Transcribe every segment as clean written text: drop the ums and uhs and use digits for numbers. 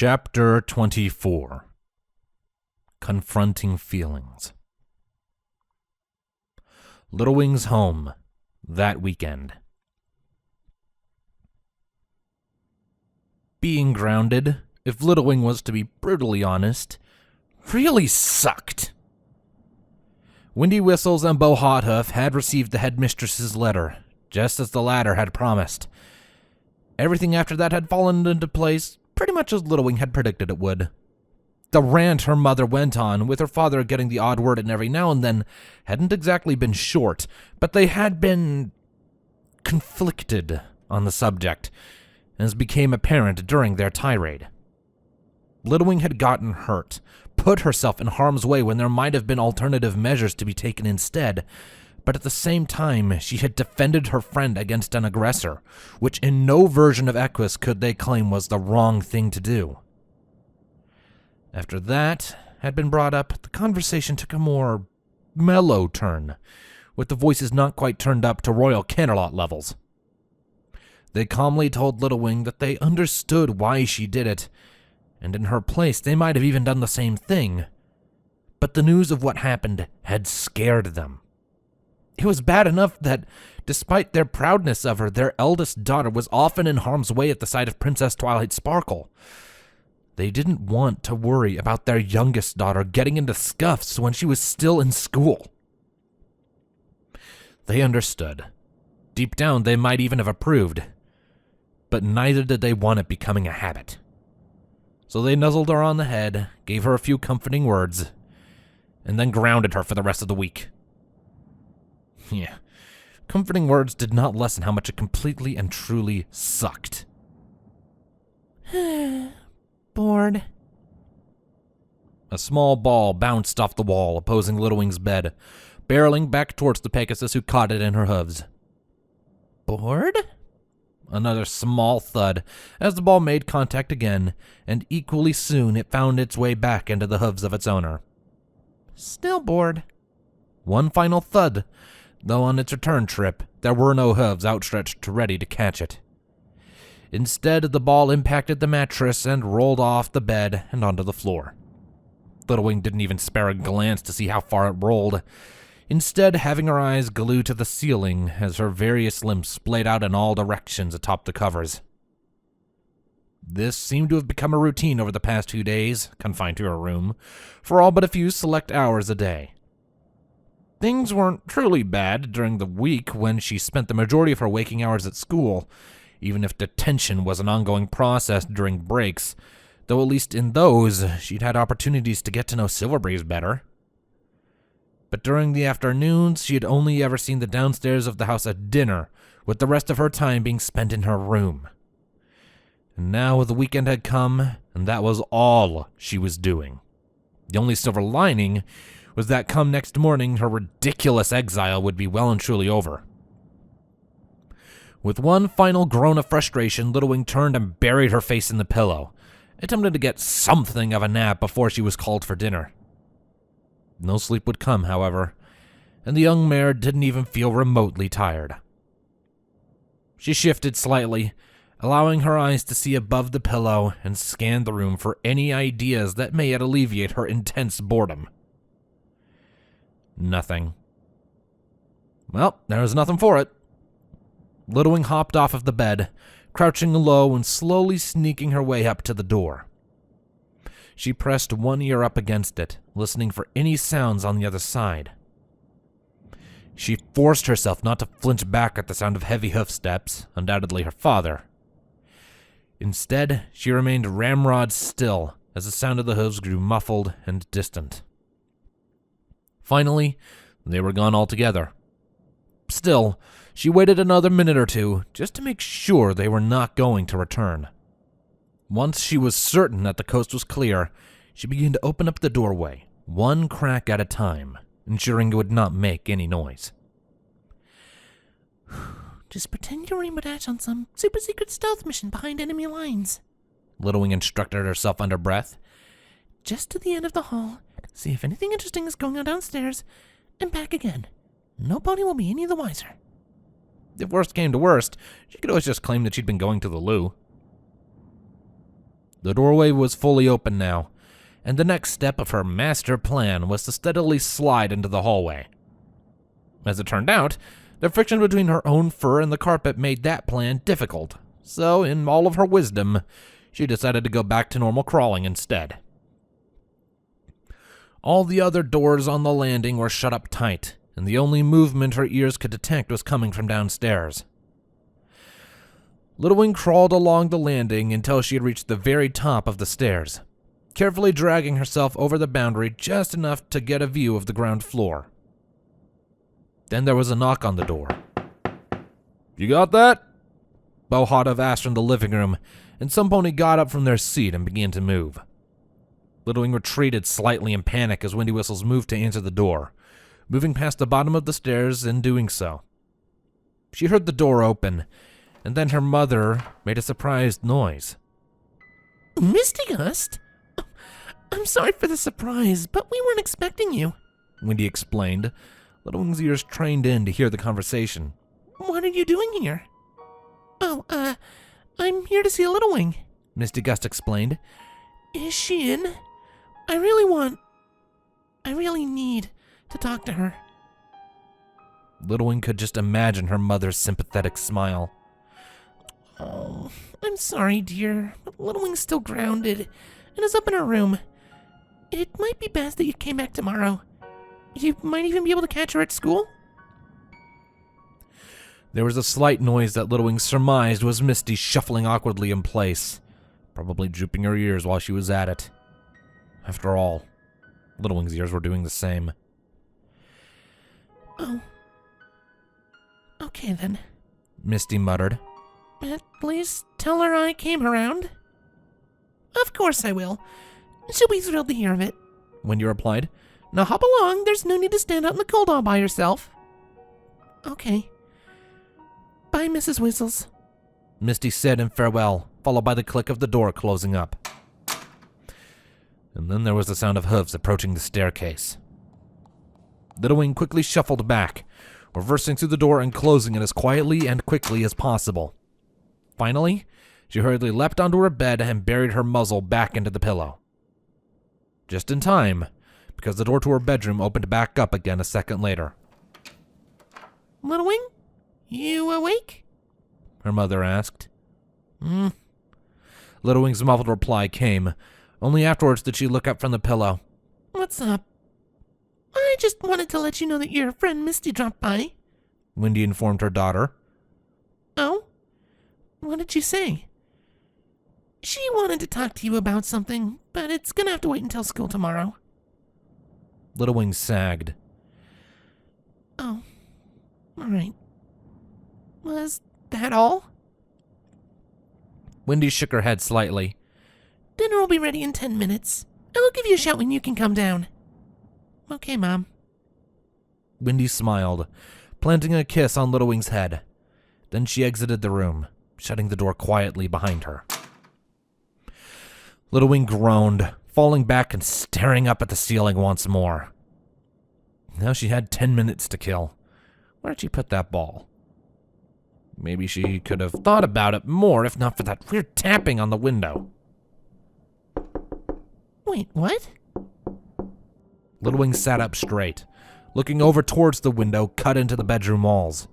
Chapter 24. Confronting Feelings. Little Wing's home that weekend. Being grounded, if Little Wing was to be brutally honest, really sucked. Windy Whistles and Bo Hothoof had received the headmistress's letter, just as the latter had promised. Everything after that had fallen into place pretty much as Little Wing had predicted it would. The rant her mother went on, with her father getting the odd word in every now and then, hadn't exactly been short, but they had been conflicted on the subject, as became apparent during their tirade. Little Wing had gotten hurt, put herself in harm's way when there might have been alternative measures to be taken instead, but at the same time, she had defended her friend against an aggressor, which in no version of Equus could they claim was the wrong thing to do. After that had been brought up, the conversation took a more mellow turn, with the voices not quite turned up to Royal Canterlot levels. They calmly told Little Wing that they understood why she did it, and in her place they might have even done the same thing. But the news of what happened had scared them. It was bad enough that, despite their proudness of her, their eldest daughter was often in harm's way at the sight of Princess Twilight Sparkle. They didn't want to worry about their youngest daughter getting into scuffs when she was still in school. They understood. Deep down, they might even have approved. But neither did they want it becoming a habit. So they nuzzled her on the head, gave her a few comforting words, and then grounded her for the rest of the week. Yeah, comforting words did not lessen how much it completely and truly sucked. Bored. A small ball bounced off the wall opposing Little Wing's bed, barreling back towards the Pegasus who caught it in her hooves. Bored? Another small thud as the ball made contact again, and equally soon it found its way back into the hooves of its owner. Still bored. One final thud, though on its return trip, there were no hooves outstretched ready to catch it. Instead, the ball impacted the mattress and rolled off the bed and onto the floor. Little Wing didn't even spare a glance to see how far it rolled, instead having her eyes glued to the ceiling as her various limbs splayed out in all directions atop the covers. This seemed to have become a routine over the past 2 days, confined to her room, for all but a few select hours a day. Things weren't truly bad during the week when she spent the majority of her waking hours at school, even if detention was an ongoing process during breaks, though at least in those, she'd had opportunities to get to know Silverbreeze better. But during the afternoons, she had only ever seen the downstairs of the house at dinner, with the rest of her time being spent in her room. And now the weekend had come, and that was all she was doing. The only silver lining was that come next morning, her ridiculous exile would be well and truly over. With one final groan of frustration, Little Wing turned and buried her face in the pillow, attempting to get something of a nap before she was called for dinner. No sleep would come, however, and the young mare didn't even feel remotely tired. She shifted slightly, allowing her eyes to see above the pillow and scan the room for any ideas that may yet alleviate her intense boredom. Nothing. Well, there was nothing for it. Little Wing hopped off of the bed, crouching low and slowly sneaking her way up to the door. She pressed one ear up against it, listening for any sounds on the other side. She forced herself not to flinch back at the sound of heavy hoof steps, undoubtedly her father. Instead, she remained ramrod still as the sound of the hooves grew muffled and distant. Finally, they were gone altogether. Still, she waited another minute or two just to make sure they were not going to return. Once she was certain that the coast was clear, she began to open up the doorway, one crack at a time, ensuring it would not make any noise. Just pretend you're Rainbow Dash on some super secret stealth mission behind enemy lines, Little Wing instructed herself under breath. Just to the end of the hall, see if anything interesting is going on downstairs, and back again. Nobody will be any the wiser. If worst came to worst, she could always just claim that she'd been going to the loo. The doorway was fully open now, and the next step of her master plan was to steadily slide into the hallway. As it turned out, the friction between her own fur and the carpet made that plan difficult, so in all of her wisdom, she decided to go back to normal crawling instead. All the other doors on the landing were shut up tight, and the only movement her ears could detect was coming from downstairs. Little Wing crawled along the landing until she had reached the very top of the stairs, carefully dragging herself over the boundary just enough to get a view of the ground floor. Then there was a knock on the door. "You got that?" Bohotov asked from the living room, and some pony got up from their seat and began to move. Little Wing retreated slightly in panic as Windy Whistles moved to answer the door, moving past the bottom of the stairs in doing so. She heard the door open, and then her mother made a surprised noise. Misty Gust? I'm sorry for the surprise, but we weren't expecting you, Windy explained, Little Wing's ears trained in to hear the conversation. What are you doing here? Oh, I'm here to see Little Wing, Misty Gust explained. Is she in? I really need to talk to her. Little Wing could just imagine her mother's sympathetic smile. Oh, I'm sorry, dear, but Little Wing's still grounded and is up in her room. It might be best that you came back tomorrow. You might even be able to catch her at school. There was a slight noise that Little Wing surmised was Misty shuffling awkwardly in place, probably drooping her ears while she was at it. After all, Little Wing's ears were doing the same. Oh. Okay then, Misty muttered. At least tell her I came around. Of course I will. She'll be thrilled to hear of it, Windy replied. Now hop along, there's no need to stand out in the cold all by yourself. Okay. Bye, Mrs. Whistles, Misty said in farewell, followed by the click of the door closing up. And then there was the sound of hooves approaching the staircase. Little Wing quickly shuffled back, reversing through the door and closing it as quietly and quickly as possible. Finally, she hurriedly leapt onto her bed and buried her muzzle back into the pillow. Just in time, because the door to her bedroom opened back up again a second later. Little Wing, you awake? Her mother asked. Little Wing's muffled reply came. Only afterwards did she look up from the pillow. What's up? I just wanted to let you know that your friend Misty dropped by, Windy informed her daughter. Oh? What did she say? She wanted to talk to you about something, but it's gonna have to wait until school tomorrow. Little Wing sagged. Oh. Alright. Was that all? Windy shook her head slightly. Dinner will be ready in 10 minutes. I will give you a shout when you can come down. Okay, Mom. Windy smiled, planting a kiss on Little Wing's head. Then she exited the room, shutting the door quietly behind her. Little Wing groaned, falling back and staring up at the ceiling once more. Now she had 10 minutes to kill. Where'd she put that ball? Maybe she could have thought about it more if not for that weird tapping on the window. Wait, what? Little Wing sat up straight, looking over towards the window cut into the bedroom walls.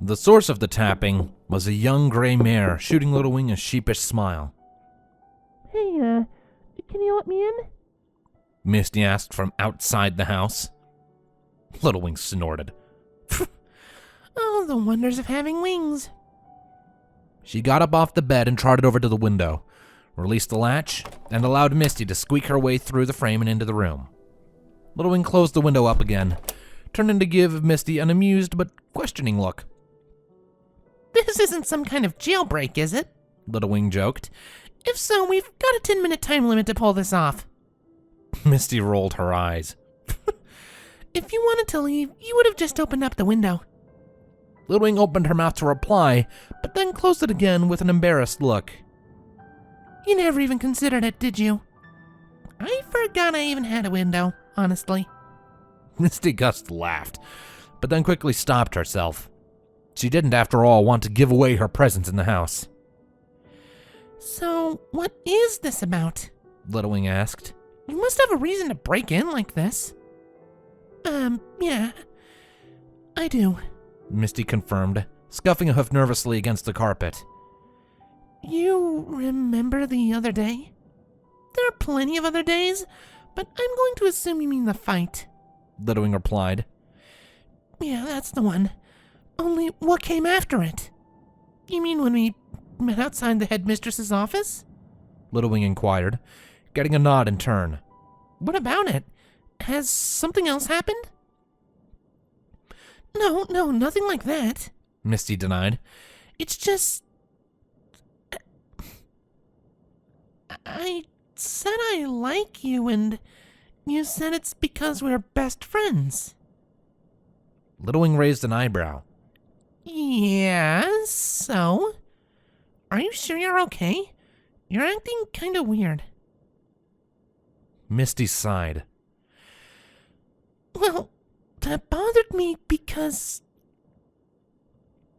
The source of the tapping was a young gray mare shooting Little Wing a sheepish smile. Hey, can you let me in? Misty asked from outside the house. Little Wing snorted. Oh, the wonders of having wings. She got up off the bed and trotted over to the window, released the latch, and allowed Misty to squeak her way through the frame and into the room. Little Wing closed the window up again, turning to give Misty an amused but questioning look. This isn't some kind of jailbreak, is it? Little Wing joked. If so, we've got a 10-minute time limit to pull this off. Misty rolled her eyes. If you wanted to leave, you would have just opened up the window. Little Wing opened her mouth to reply, but then closed it again with an embarrassed look. You never even considered it, did you? I forgot I even had a window, honestly. Misty Gust laughed, but then quickly stopped herself. She didn't, after all, want to give away her presence in the house. So, what is this about? Littlewing asked. You must have a reason to break in like this. Yeah. I do. Misty confirmed, scuffing a hoof nervously against the carpet. You remember the other day? There are plenty of other days, but I'm going to assume you mean the fight. Littlewing replied. Yeah, that's the one. Only what came after it? You mean when we met outside the headmistress's office? Littlewing inquired, getting a nod in turn. What about it? Has something else happened? No, nothing like that. Misty denied. It's just... I said I like you, and you said it's because we're best friends. Littlewing raised an eyebrow. Yeah, so? Are you sure you're okay? You're acting kinda weird. Misty sighed. Well, that bothered me because...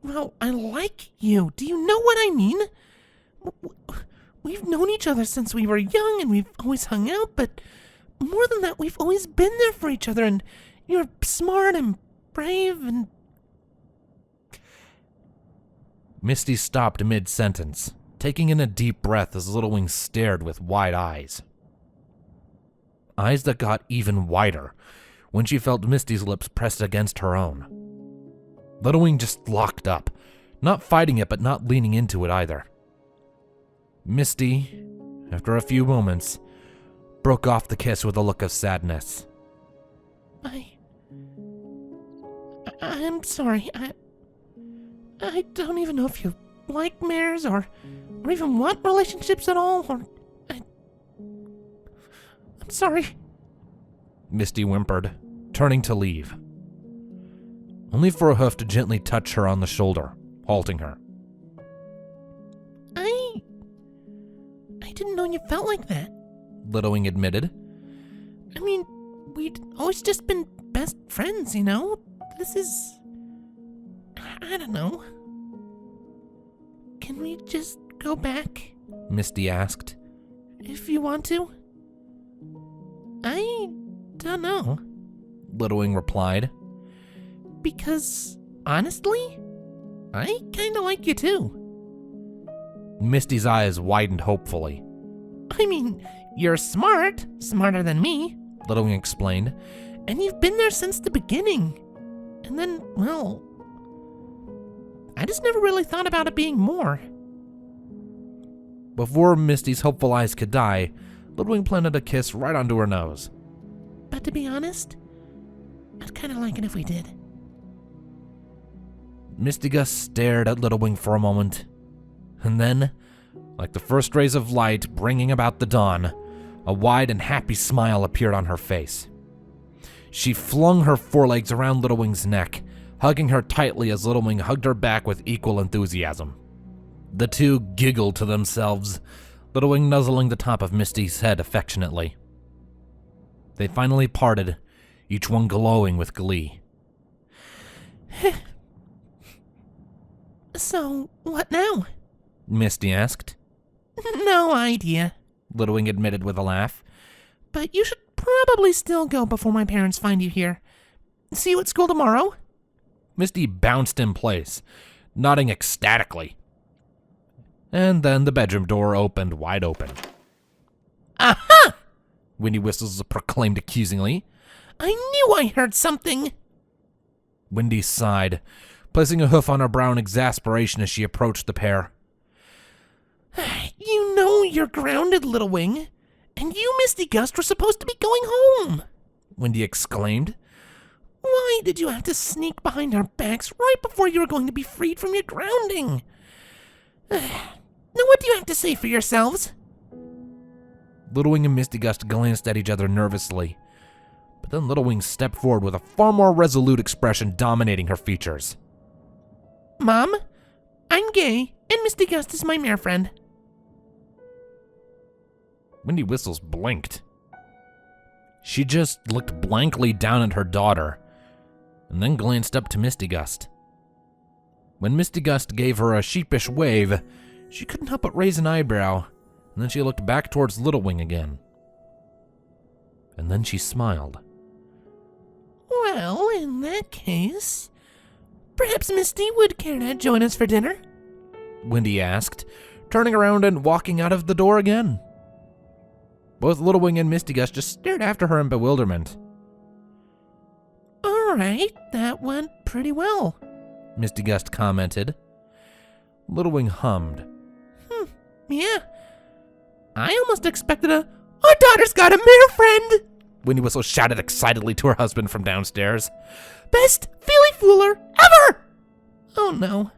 Well, I like you. Do you know what I mean? We've known each other since we were young, and we've always hung out, but more than that, we've always been there for each other, and you're smart and brave and... Misty stopped mid-sentence, taking in a deep breath as Littlewing stared with wide eyes. Eyes that got even wider when she felt Misty's lips pressed against her own. Littlewing just locked up, not fighting it but not leaning into it either. Misty, after a few moments, broke off the kiss with a look of sadness. I'm sorry. I don't even know if you like mares or even want relationships at all, or... I'm sorry. Misty whimpered, turning to leave. Only for a hoof to gently touch her on the shoulder, halting her. I didn't know you felt like that. Littlewing admitted. I mean, we'd always just been best friends, you know? This is... I don't know. Can we just go back? Misty asked. If you want to. I don't know. Littlewing replied. Because, honestly, I kinda like you too. Misty's eyes widened hopefully. I mean, you're smart, smarter than me, Littlewing explained. and you've been there since the beginning. And then, well, I just never really thought about it being more. Before Misty's hopeful eyes could die, Littlewing planted a kiss right onto her nose. But to be honest, I'd kinda like it if we did. Misty Gus stared at Littlewing for a moment, and then, like the first rays of light bringing about the dawn, a wide and happy smile appeared on her face. She flung her forelegs around Littlewing's neck, hugging her tightly as Littlewing hugged her back with equal enthusiasm. The two giggled to themselves, Littlewing nuzzling the top of Misty's head affectionately. They finally parted, each one glowing with glee. So, what now? Misty asked. No idea. Littlewing admitted with a laugh. But you should probably still go before my parents find you here. See you at school tomorrow? Misty bounced in place, nodding ecstatically. And then the bedroom door opened wide open. Aha! Windy Whistles proclaimed accusingly. I knew I heard something! Windy sighed, placing a hoof on her brow in exasperation as she approached the pair. You know you're grounded, Littlewing. And you, Misty Gust, were supposed to be going home! Windy exclaimed. Why did you have to sneak behind our backs right before you were going to be freed from your grounding? Now what do you have to say for yourselves? Littlewing and Misty Gust glanced at each other nervously, but then Littlewing stepped forward with a far more resolute expression dominating her features. Mom, I'm gay, and Misty Gust is my mare friend. Windy Whistles blinked. She just looked blankly down at her daughter, and then glanced up to Misty Gust. When Misty Gust gave her a sheepish wave, She couldn't help but raise an eyebrow, and then she looked back towards Little Wing again. And then she smiled. Well, in that case, perhaps Misty would care to join us for dinner? Wendy asked, turning around and walking out of the door again. Both Little Wing and Misty Gust just stared after her in bewilderment. All right, that went pretty well, Misty Gust commented. Little Wing hummed. Yeah. I almost expected our daughter's got a male friend! Windy Whistle shouted excitedly to her husband from downstairs. Best Feely Fooler ever! Oh no.